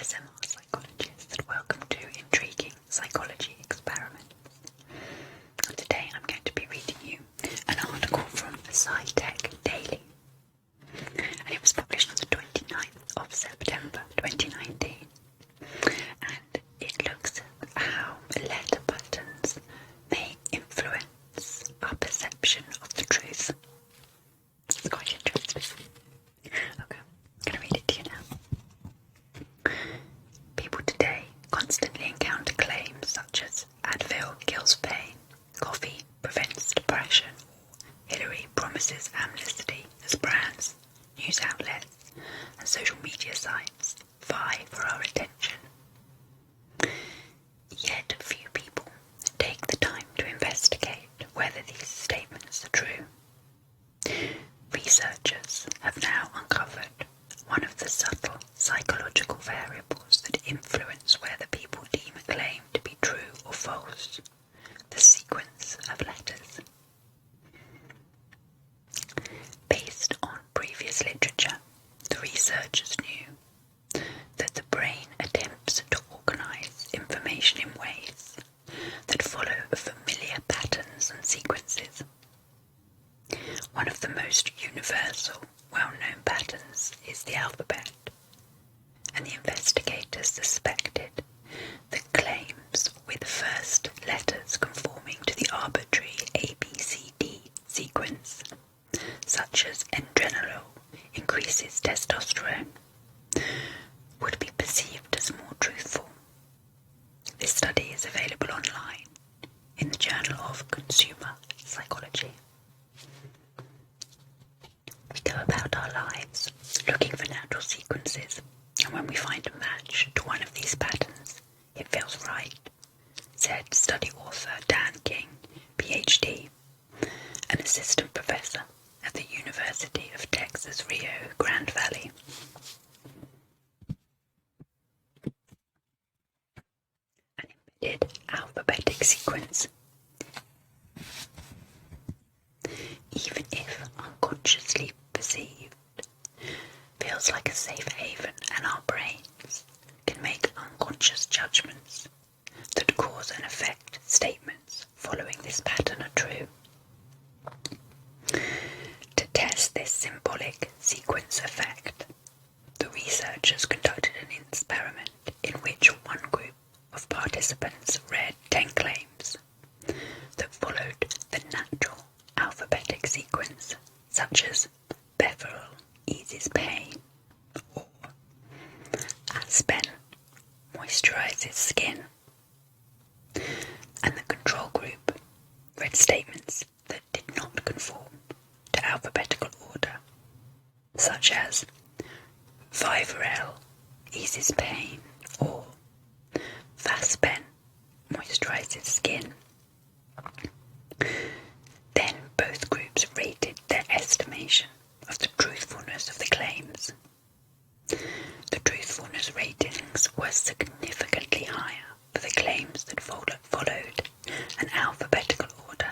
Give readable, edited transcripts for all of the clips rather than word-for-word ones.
ASMR psychologist, and welcome to Intriguing Psychology Experiments. Today I'm going to be reading you an article from SciTech Daily, and it was published on the 29th of September 2019, and it looks at how letter patterns may influence our perception of the truth. It's quite interesting. Okay, I'm going to read it to you now. People today constantly encounter claims such as Advil kills pain, coffee prevents depression, or Hillary promises amnesty as brands, news outlets, and social media sites vie for our attention. Yet few people take the time to investigate whether these statements are true. Researchers have now uncovered one of the subtle psychological variables that influence whether people deem a claim to be true or false: the sequence of letters. Based on previous literature, the researchers knew that the brain attempts to organize information in ways that follow familiar patterns and sequences. One of the most universal, well-known patterns is the alphabet, and the investigators suspected that claims with first letters conforming to the arbitrary ABCD sequence, such as adrenaline increases testosterone, would be perceived as more truthful. This study is available online in the Journal of Consumer Psychology. We go about our lives looking for natural sequences, and when we find a match to one of these patterns, it feels right, said study author Dan King, PhD, an assistant professor at the University of Texas Rio Grande Valley. An embedded alphabetic sequence, even if unconsciously perceived, feels like a safe haven, and our brains can make unconscious judgments that cause and affect statements following this pattern are true. To test this symbolic sequence effect, the researchers conducted an experiment in which one group of participants read 10 claims that followed the natural alphabetic sequence, such as Beveril eases pain, or Aspen moisturizes skin, and the control group read statements that did not conform to alphabetical order, such as Vivarel eases pain, or Vaspen moisturizes skin. Then both groups rated their estimation of the truthfulness of the claims. The truthfulness ratings were significantly higher for the claims that followed an alphabetical order,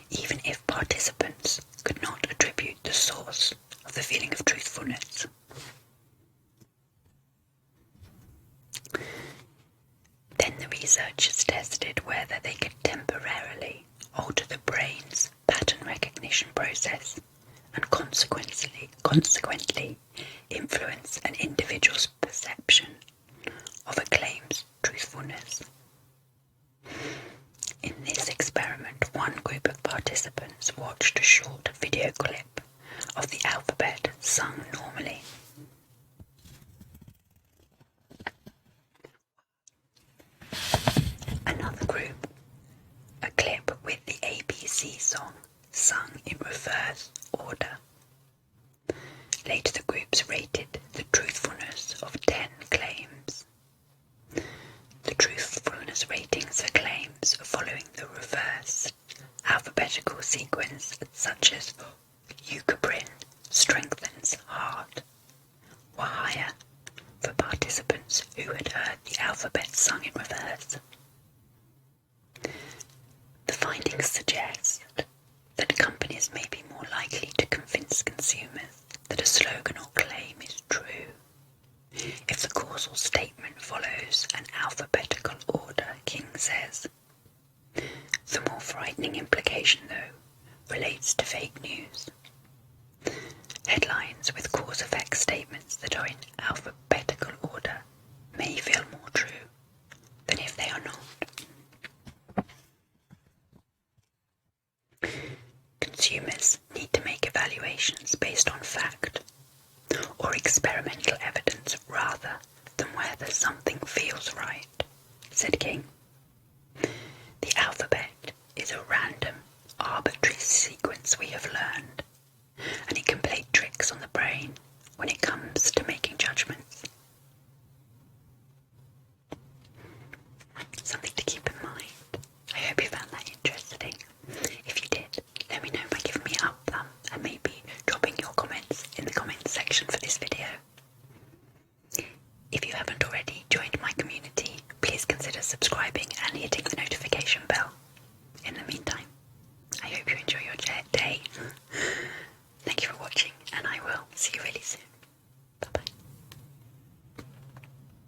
even if participants could not attribute the source of the feeling of truthfulness. Then the researchers tested whether they could temporarily alter the brain's pattern recognition process and consequently influence an individual's perception of a claim's truthfulness. In this experiment, one group of participants watched a short video clip of the alphabet sung normally. Another group, a clip with the ABC song sung in reverse order. Later the groups rated the truthfulness of 10 claims. The truthfulness ratings for claims following the reverse alphabetical sequence, such as Eucabrin strengthens heart, were higher for participants who had heard the alphabet sung in reverse. The findings suggest that companies may be more likely to convince consumers that a slogan or claim is true if the core causal statement follows an alphabetical order, King says. The more frightening implication, though, relates to fake news. Headlines with cause-effect statements